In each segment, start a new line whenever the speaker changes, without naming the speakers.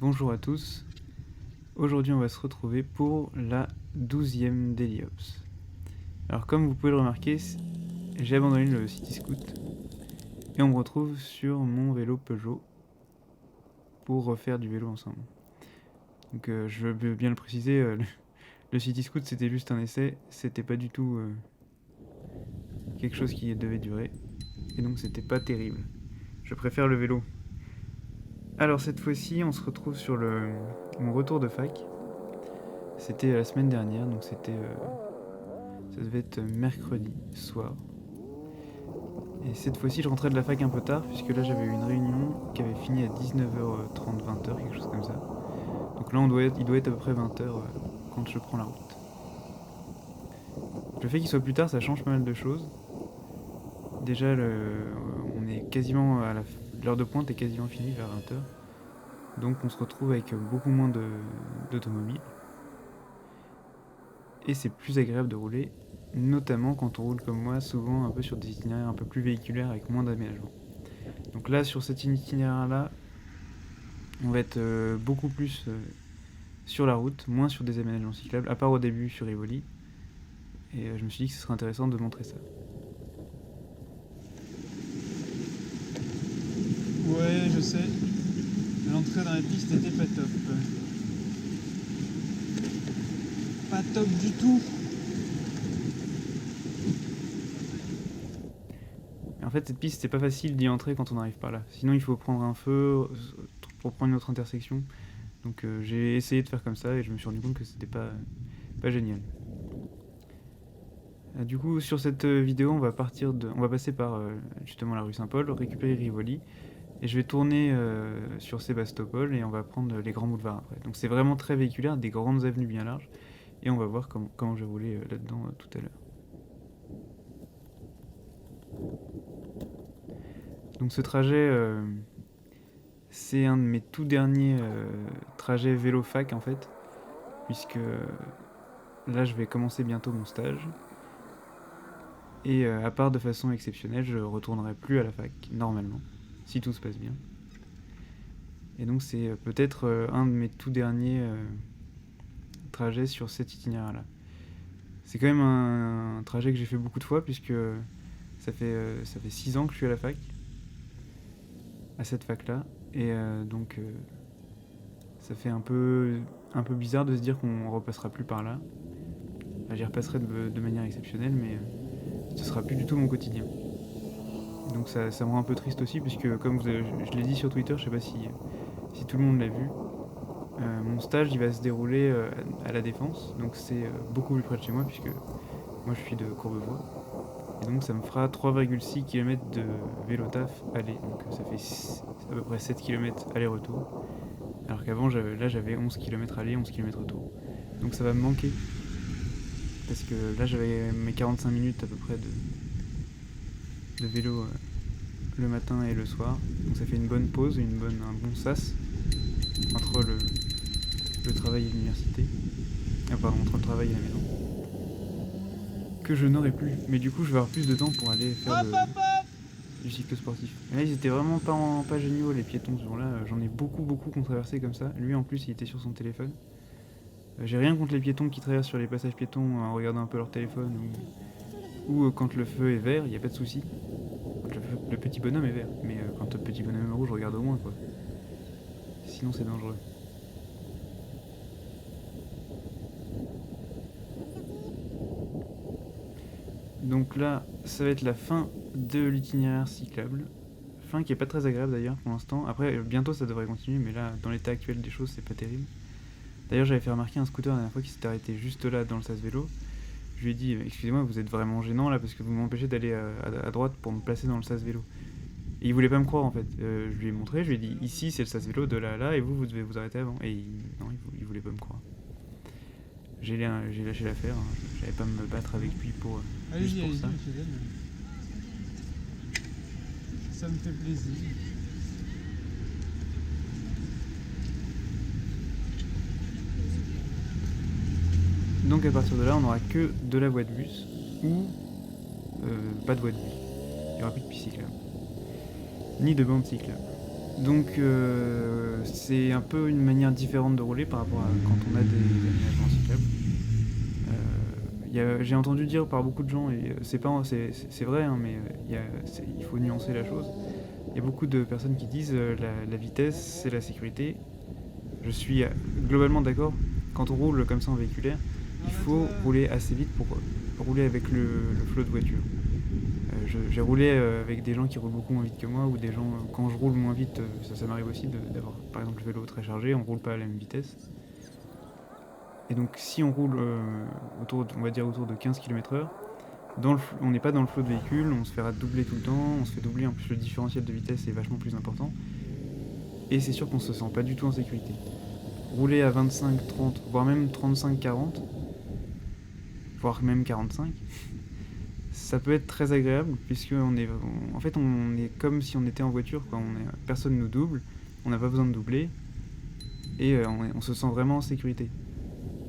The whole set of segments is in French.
bonjour à tous. Aujourd'hui on va se retrouver pour la 12e Daily Ops. Alors comme vous pouvez le remarquer, j'ai abandonné le City Scoot et on me retrouve sur mon vélo Peugeot pour refaire du vélo ensemble. Donc je veux bien le préciser, le City Scoot c'était juste un essai, c'était pas du tout quelque chose qui devait durer et donc c'était pas terrible. Je préfère le vélo. Alors cette fois-ci on se retrouve sur mon retour de fac. C'était la semaine dernière, donc ça devait être mercredi soir. Et cette fois-ci, je rentrais de la fac un peu tard, puisque là j'avais eu une réunion qui avait fini à 19h30, 20h, quelque chose comme ça. Donc là, il doit être à peu près 20h quand je prends la route. Le fait qu'il soit plus tard, ça change pas mal de choses. Déjà, on est quasiment à l'heure de pointe est quasiment finie vers 20h. Donc on se retrouve avec beaucoup moins d'automobiles. Et c'est plus agréable de rouler, notamment quand on roule comme moi, souvent un peu sur des itinéraires un peu plus véhiculaires avec moins d'aménagement. Donc là, sur cet itinéraire-là, on va être beaucoup plus sur la route, moins sur des aménagements cyclables, à part au début sur Rivoli. Et je me suis dit que ce serait intéressant de montrer ça.
Ouais, je sais. L'entrée dans la piste était pas top. Pas top du tout.
Et en fait, cette piste, c'est pas facile d'y entrer quand on arrive par là. Sinon, il faut prendre un feu pour prendre une autre intersection. Donc j'ai essayé de faire comme ça et je me suis rendu compte que c'était pas génial. Du coup, sur cette vidéo, on va passer par justement la rue Saint-Paul, récupérer Rivoli, et je vais tourner sur Sébastopol et on va prendre les grands boulevards après. Donc c'est vraiment très véhiculaire, des grandes avenues bien larges, et on va voir comment je vais rouler là-dedans tout à l'heure. Donc ce trajet, c'est un de mes tout derniers trajets vélo-fac en fait, puisque là je vais commencer bientôt mon stage. Et à part de façon exceptionnelle, je retournerai plus à la fac, normalement, si tout se passe bien. Et donc c'est peut-être un de mes tout derniers trajets sur cet itinéraire-là. C'est quand même un trajet que j'ai fait beaucoup de fois, puisque ça fait 6 ans que je suis à la fac, à cette fac-là, et donc ça fait un peu bizarre de se dire qu'on repassera plus par là. Enfin, j'y repasserai de manière exceptionnelle, mais ce sera plus du tout mon quotidien. Donc ça me rend un peu triste aussi, puisque comme je l'ai dit sur Twitter, je sais pas si tout le monde l'a vu, mon stage il va se dérouler à La Défense, donc c'est beaucoup plus près de chez moi, puisque moi je suis de Courbevoie. Et donc ça me fera 3,6 km de vélo taf aller, donc ça fait à peu près 7 km aller-retour. Alors qu'avant j'avais 11 km aller, 11 km retour. Donc ça va me manquer. Parce que là j'avais mes 45 minutes à peu près de vélo le matin et le soir. Donc ça fait une bonne pause, un bon sas entre le travail et l'université. Entre le travail et la maison. Que je n'aurai plus. Mais du coup je vais avoir plus de temps pour aller faire du cycle sportif. Et là ils étaient vraiment pas géniaux les piétons ce jour-là. J'en ai beaucoup qui ont traversé comme ça. Lui en plus il était sur son téléphone. J'ai rien contre les piétons qui traversent sur les passages piétons en regardant un peu leur téléphone ou quand le feu est vert, il n'y a pas de souci. Le petit bonhomme est vert, mais quand le petit bonhomme est rouge, regarde au moins quoi. Sinon c'est dangereux. Donc là, ça va être la fin de l'itinéraire cyclable. Fin qui est pas très agréable d'ailleurs pour l'instant. Après, bientôt ça devrait continuer, mais là, dans l'état actuel des choses, c'est pas terrible. D'ailleurs, j'avais fait remarquer un scooter la dernière fois qui s'était arrêté juste là dans le sas vélo. Je lui ai dit, excusez-moi, vous êtes vraiment gênant là parce que vous m'empêchez d'aller à droite pour me placer dans le sas vélo. Et il voulait pas me croire en fait. Je lui ai montré, je lui ai dit, ici c'est le sas vélo, de là à là, et vous devez vous arrêter avant. Et il voulait pas me croire. J'ai lâché l'affaire, hein. J'allais pas me battre avec lui pour juste pour ça.
Ça me fait plaisir.
Donc à partir de là, on n'aura que de la voie de bus ou pas de voie de bus. Il n'y aura plus de piste cyclable, ni de bande cyclable. Donc c'est un peu une manière différente de rouler par rapport à quand on a des aménagements cyclables. J'ai entendu dire par beaucoup de gens, et c'est vrai, hein, mais il faut nuancer la chose. Il y a beaucoup de personnes qui disent la vitesse, c'est la sécurité. Je suis globalement d'accord. Quand on roule comme ça en véhiculaire, il faut rouler assez vite pour rouler avec le flot de voiture. J'ai roulé avec des gens qui roulent beaucoup moins vite que moi, ou des gens, quand je roule moins vite, ça m'arrive aussi d'avoir par exemple le vélo très chargé, on roule pas à la même vitesse. Et donc si on roule on va dire autour de 15 km/h, on n'est pas dans le flot de véhicule, on se fera doubler tout le temps, on se fait doubler, en plus le différentiel de vitesse est vachement plus important. Et c'est sûr qu'on se sent pas du tout en sécurité. Rouler à 25, 30, voire même 35, 40, voire même 45, ça peut être très agréable, puisque en fait on est comme si on était en voiture, quoi. Personne nous double, on n'a pas besoin de doubler, et on se sent vraiment en sécurité.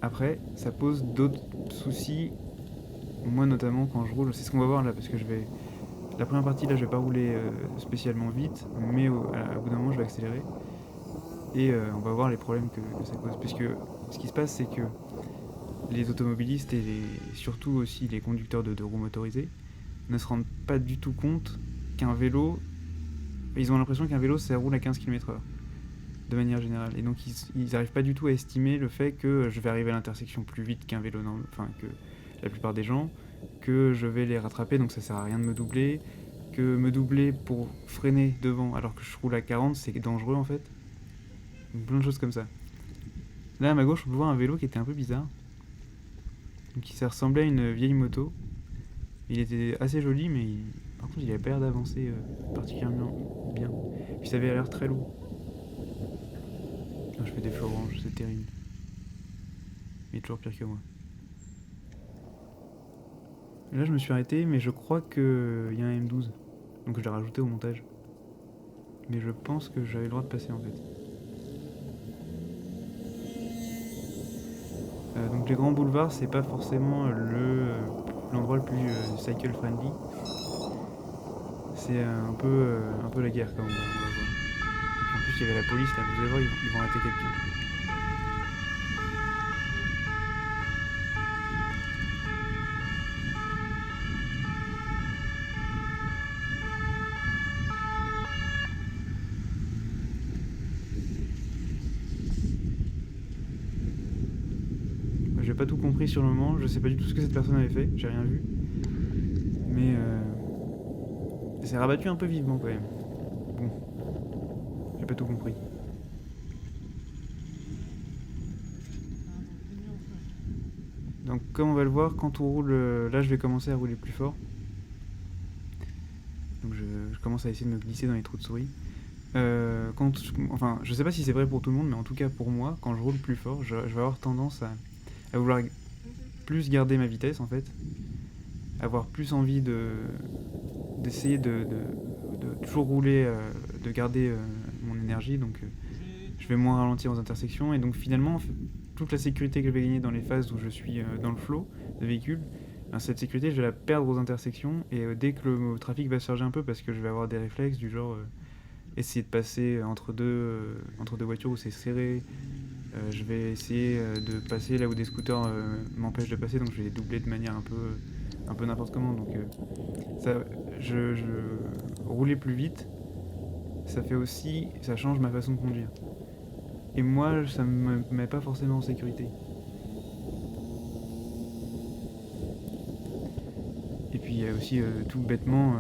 Après, ça pose d'autres soucis. Moi notamment quand je roule, c'est ce qu'on va voir là, parce que la première partie là je vais pas rouler spécialement vite, mais au bout d'un moment je vais accélérer, et on va voir les problèmes que ça cause. Puisque ce qui se passe, c'est que les automobilistes et surtout aussi les conducteurs de roues motorisées ne se rendent pas du tout compte qu'un vélo, ils ont l'impression qu'un vélo ça roule à 15 km/h de manière générale, et donc ils n'arrivent pas du tout à estimer le fait que je vais arriver à l'intersection plus vite qu'un vélo, enfin que la plupart des gens, que je vais les rattraper, donc ça sert à rien de me doubler, que me doubler pour freiner devant alors que je roule à 40 c'est dangereux en fait. Donc plein de choses comme ça. Là à ma gauche on peut voir un vélo qui était un peu bizarre, donc ça ressemblait à une vieille moto. Il était assez joli, mais par contre il avait pas l'air d'avancer particulièrement bien. Puis ça avait l'air très lourd. Je fais des feux oranges, c'est terrible. Il est toujours pire que moi. Là je me suis arrêté, mais je crois qu'il y a un M12. Donc je l'ai rajouté au montage. Mais je pense que j'avais le droit de passer en fait. Donc les grands boulevards, c'est pas forcément l'endroit le plus cycle friendly. C'est un peu la guerre quand même, on va voir. Et puis en plus il y avait la police là, vous allez voir, ils vont arrêter quelqu'un. J'ai pas tout compris sur le moment, je sais pas du tout ce que cette personne avait fait, j'ai rien vu. Mais c'est rabattu un peu vivement quand même. Bon, j'ai pas tout compris. Donc comme on va le voir, quand on roule, là je vais commencer à rouler plus fort. Donc je commence à essayer de me glisser dans les trous de souris. Enfin, je sais pas si c'est vrai pour tout le monde, mais en tout cas pour moi, quand je roule plus fort, je vais avoir tendance à vouloir plus garder ma vitesse en fait, avoir plus envie d'essayer de toujours rouler, de garder mon énergie, donc je vais moins ralentir aux intersections, et donc finalement toute la sécurité que je vais gagner dans les phases où je suis dans le flot de véhicules, cette sécurité je vais la perdre aux intersections, et dès que le trafic va se charger un peu, parce que je vais avoir des réflexes du genre essayer de passer entre deux voitures où c'est serré, je vais essayer de passer là où des scooters m'empêchent de passer, donc je vais les doubler de manière un peu n'importe comment. Donc rouler plus vite, ça change ma façon de conduire. Et moi, ça me met pas forcément en sécurité. Et puis il y a aussi tout bêtement,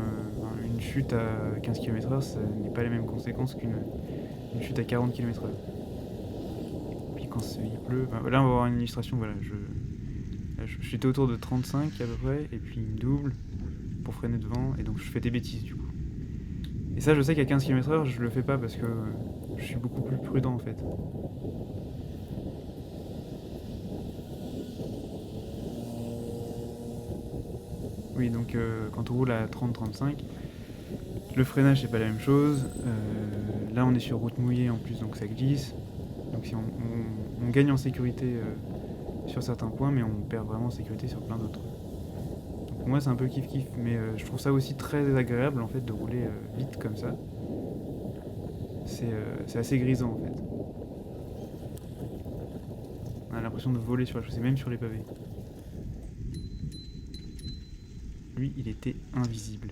une chute à 15 km/h, ça n'est pas les mêmes conséquences qu'une chute à 40 km/h. Puis quand il pleut, là on va avoir une illustration, voilà, j'étais autour de 35 à peu près, et puis il me double pour freiner devant, et donc je fais des bêtises du coup. Et ça je sais qu'à 15 km/h je le fais pas parce que je suis beaucoup plus prudent en fait. Oui, donc quand on roule à 30-35, le freinage c'est pas la même chose. Là on est sur route mouillée en plus, donc ça glisse. Donc si on gagne en sécurité sur certains points, mais on perd vraiment en sécurité sur plein d'autres. Donc pour moi c'est un peu kiff-kiff, mais je trouve ça aussi très agréable en fait de rouler vite comme ça. C'est assez grisant en fait. On a l'impression de voler sur la chaussée, même sur les pavés. Lui, il était invisible.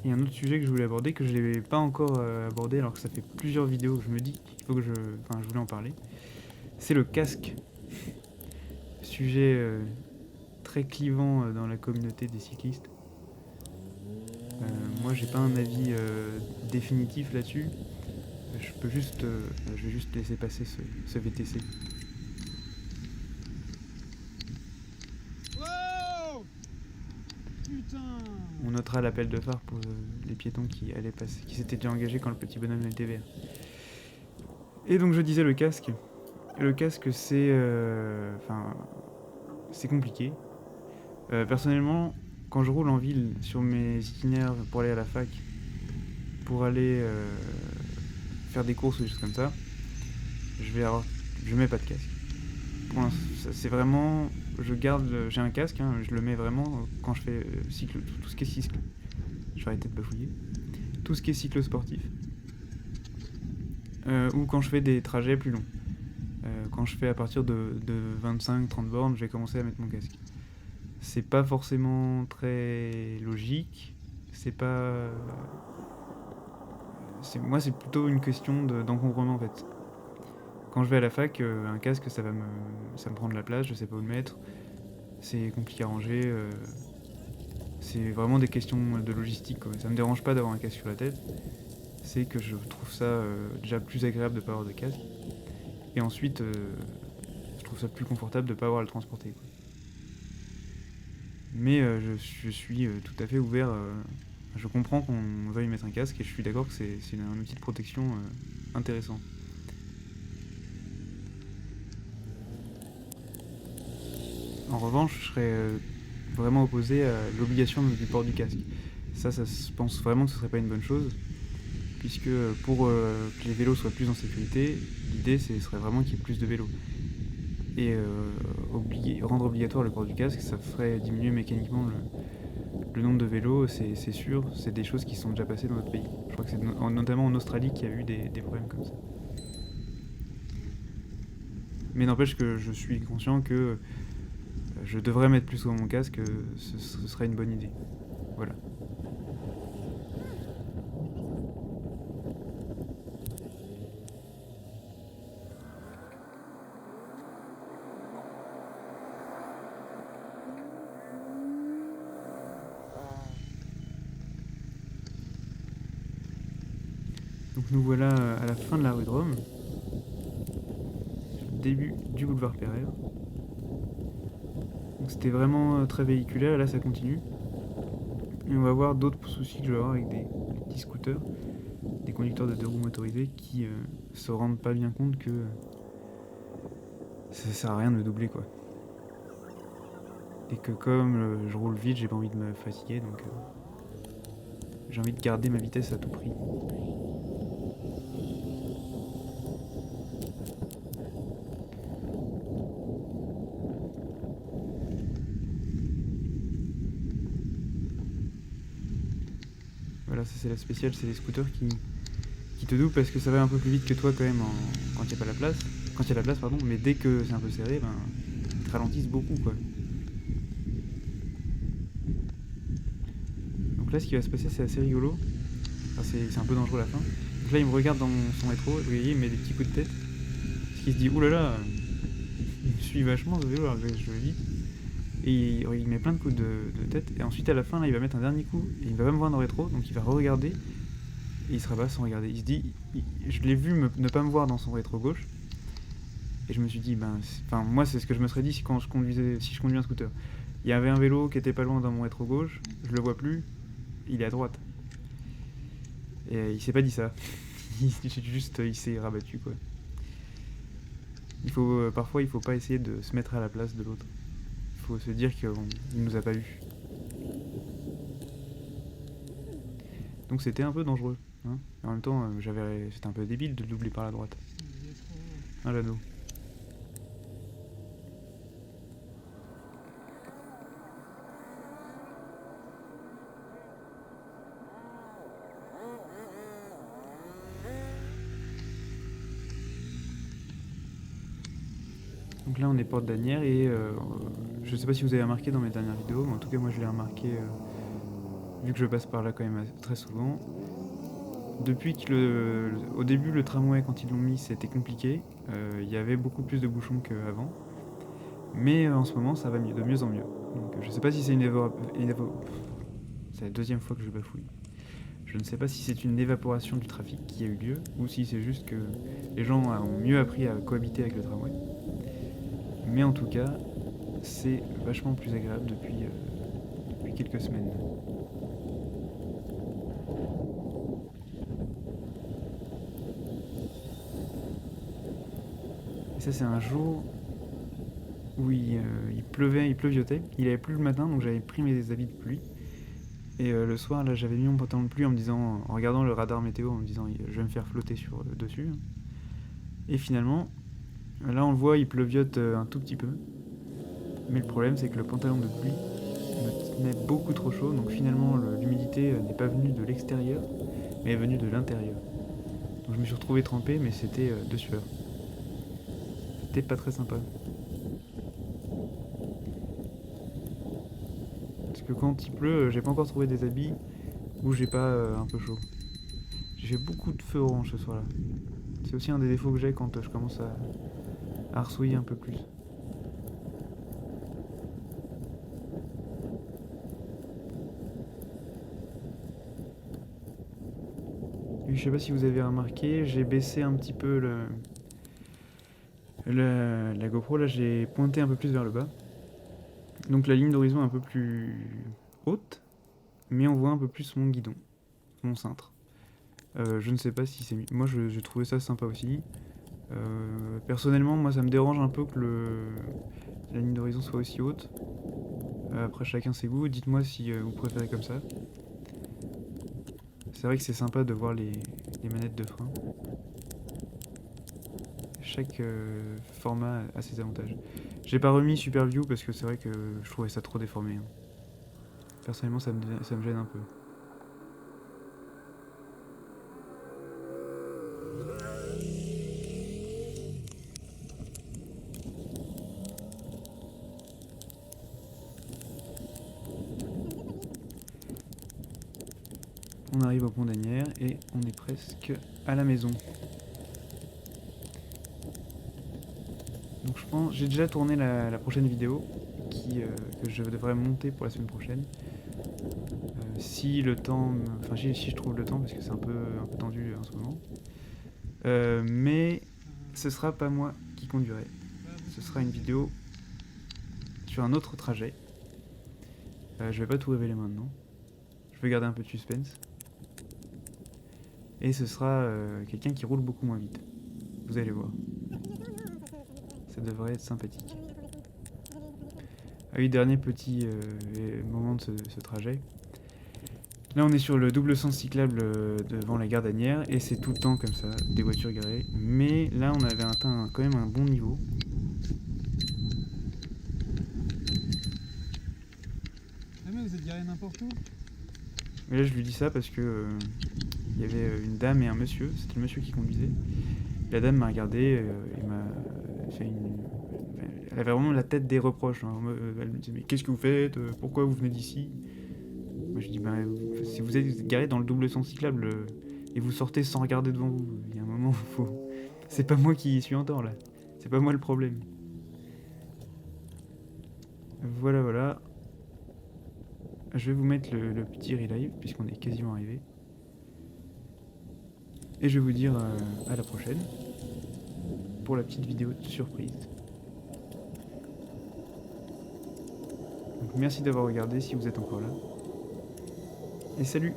Il y a un autre sujet que je voulais aborder, que je n'ai pas encore abordé, alors que ça fait plusieurs vidéos que je me dis qu'il faut que je voulais en parler. C'est le casque. Sujet très clivant dans la communauté des cyclistes. Moi, j'ai pas un avis définitif là-dessus. Je vais juste laisser passer ce VTC.
Wow, putain.
On notera l'appel de phare pour les piétons qui allaient passer, qui s'étaient déjà engagés quand le petit bonhomme était vert. Et donc je disais le casque. Le casque, c'est c'est compliqué. Personnellement, quand je roule en ville sur mes itinéraires pour aller à la fac, pour aller faire des courses ou des choses comme ça, je mets pas de casque. Pour l'instant, c'est vraiment, j'ai un casque, hein, je le mets vraiment quand je fais tout ce qui est cycle. Je vais arrêter de bafouiller. Tout ce qui est cycle sportif. Ou quand je fais des trajets plus longs. Quand je fais à partir de 25-30 bornes, je vais commencer à mettre mon casque. C'est pas forcément très logique. Moi, c'est plutôt une question d'encombrement en fait. Quand je vais à la fac, un casque, ça me prend de la place, je sais pas où le mettre. C'est compliqué à ranger. C'est vraiment des questions de logistique, quoi. Ça me dérange pas d'avoir un casque sur la tête. C'est que je trouve ça déjà plus agréable de pas avoir de casque. Et ensuite, je trouve ça plus confortable de pas avoir à le transporter, quoi. Mais je suis tout à fait ouvert. Je comprends qu'on veuille mettre un casque et je suis d'accord que c'est un outil de protection intéressant. En revanche, je serais vraiment opposé à l'obligation du port du casque. Ça, je pense vraiment que ce serait pas une bonne chose, puisque pour que les vélos soient plus en sécurité, l'idée serait vraiment qu'il y ait plus de vélos. Et rendre obligatoire le port du casque, ça ferait diminuer mécaniquement le nombre de vélos, c'est sûr, c'est des choses qui sont déjà passées dans notre pays. Je crois que c'est notamment en Australie qu'il y a eu des problèmes comme ça. Mais n'empêche que je suis conscient que je devrais mettre plus souvent mon casque, ce serait une bonne idée. Voilà. Donc nous voilà à la fin de la rue de Rome, début du boulevard Pereire. Donc c'était vraiment très véhiculaire, et là ça continue. Et on va voir d'autres soucis que je vais avoir avec des petits scooters, des conducteurs de deux roues motorisés qui se rendent pas bien compte que ça sert à rien de me doubler, quoi. Et que comme je roule vite, j'ai pas envie de me fatiguer, donc j'ai envie de garder ma vitesse à tout prix. Voilà, ça c'est la spéciale, c'est les scooters qui te doublent parce que ça va un peu plus vite que toi quand même quand il y a pas la place. Quand il y a la place, pardon, mais dès que c'est un peu serré, ils te ralentissent beaucoup, quoi. Donc là, ce qui va se passer, c'est assez rigolo. Enfin, c'est un peu dangereux à la fin. Donc là, il me regarde dans son rétro, vous voyez, il met des petits coups de tête. Parce qu'il se dit, oulala, il me suit vachement ce vélo alors que je vais vite. Et il met plein de coups de tête. Et ensuite, à la fin, là, il va mettre un dernier coup. Et il va pas me voir dans le rétro, donc il va re-regarder. Et il se rabat sans regarder. Il se dit, je l'ai vu ne pas me voir dans son rétro gauche. Et je me suis dit, moi, c'est ce que je me serais dit si je conduis un scooter. Il y avait un vélo qui était pas loin dans mon rétro gauche, je le vois plus, il est à droite. Et il s'est pas dit ça. Il s'est rabattu, quoi. Parfois, il faut pas essayer de se mettre à la place de l'autre. Il faut se dire qu'il nous a pas vus. Donc c'était un peu dangereux. Hein. En même temps, c'était un peu débile de doubler par la droite. Ah l'anneau. Donc là on est porte d'Asnières et je sais pas si vous avez remarqué dans mes dernières vidéos, mais en tout cas moi je l'ai remarqué vu que je passe par là quand même très souvent. Depuis que au début le tramway quand ils l'ont mis c'était compliqué, il y avait beaucoup plus de bouchons qu'avant. Mais en ce moment ça va mieux, de mieux en mieux. Donc je sais pas si c'est c'est la deuxième fois que je bafouille. Je ne sais pas si c'est une évaporation du trafic qui a eu lieu ou si c'est juste que les gens ont mieux appris à cohabiter avec le tramway. Mais en tout cas, c'est vachement plus agréable depuis quelques semaines. Et ça c'est un jour où il pleuvait, il pleuviotait. Il avait plu le matin donc j'avais pris mes habits de pluie. Et le soir là j'avais mis mon pantalon de pluie en regardant le radar météo en me disant je vais me faire flotter dessus. Et finalement, là on le voit, il pleuviote un tout petit peu. Mais le problème c'est que le pantalon de pluie me tenait beaucoup trop chaud, donc finalement l'humidité n'est pas venue de l'extérieur, mais est venue de l'intérieur. Donc je me suis retrouvé trempé, mais c'était de sueur. C'était pas très sympa. Parce que quand il pleut, j'ai pas encore trouvé des habits où j'ai pas un peu chaud. J'ai fait beaucoup de feu orange ce soir-là. C'est aussi un des défauts que j'ai quand je commence à arsouiller un peu plus. Et je sais pas si vous avez remarqué, j'ai baissé un petit peu la GoPro, là j'ai pointé un peu plus vers le bas. Donc la ligne d'horizon est un peu plus haute, mais on voit un peu plus mon guidon, mon cintre. Je ne sais pas si c'est... Moi j'ai trouvé ça sympa aussi. Personnellement, moi ça me dérange un peu que la ligne d'horizon soit aussi haute. Après chacun ses goûts, dites-moi si vous préférez comme ça. C'est vrai que c'est sympa de voir les manettes de frein. Chaque format a ses avantages. J'ai pas remis Super View parce que c'est vrai que je trouvais ça trop déformé. Hein. Personnellement ça me gêne un peu. On arrive au pont d'Asnières et on est presque à la maison. Donc je pense, j'ai déjà tourné la prochaine vidéo que je devrais monter pour la semaine prochaine. Si le temps, enfin si je trouve le temps parce que c'est un peu tendu en ce moment. Mais ce sera pas moi qui conduirai. Ce sera une vidéo sur un autre trajet. Je vais pas tout révéler maintenant. Je vais garder un peu de suspense. Et ce sera quelqu'un qui roule beaucoup moins vite. Vous allez voir. Ça devrait être sympathique. Ah oui, dernier petit moment de ce trajet. Là on est sur le double sens cyclable devant la gare d'Asnières et c'est tout le temps comme ça, des voitures garées. Mais là on avait atteint quand même un bon niveau.
Ah mais vous êtes garé n'importe où.
Mais là je lui dis ça parce que il y avait une dame et un monsieur, c'était le monsieur qui conduisait. La dame m'a regardé et m'a fait une... Elle avait vraiment la tête des reproches. Hein. Elle me disait mais qu'est-ce que vous faites? Pourquoi vous venez d'ici? Moi je dis bah si vous êtes garé dans le double sens cyclable et vous sortez sans regarder devant vous, il y a un moment faut... C'est pas moi qui suis en tort là. C'est pas moi le problème. Voilà. Je vais vous mettre le petit relive puisqu'on est quasiment arrivé. Et je vais vous dire à la prochaine pour la petite vidéo de surprise. Donc merci d'avoir regardé si vous êtes encore là. Et salut!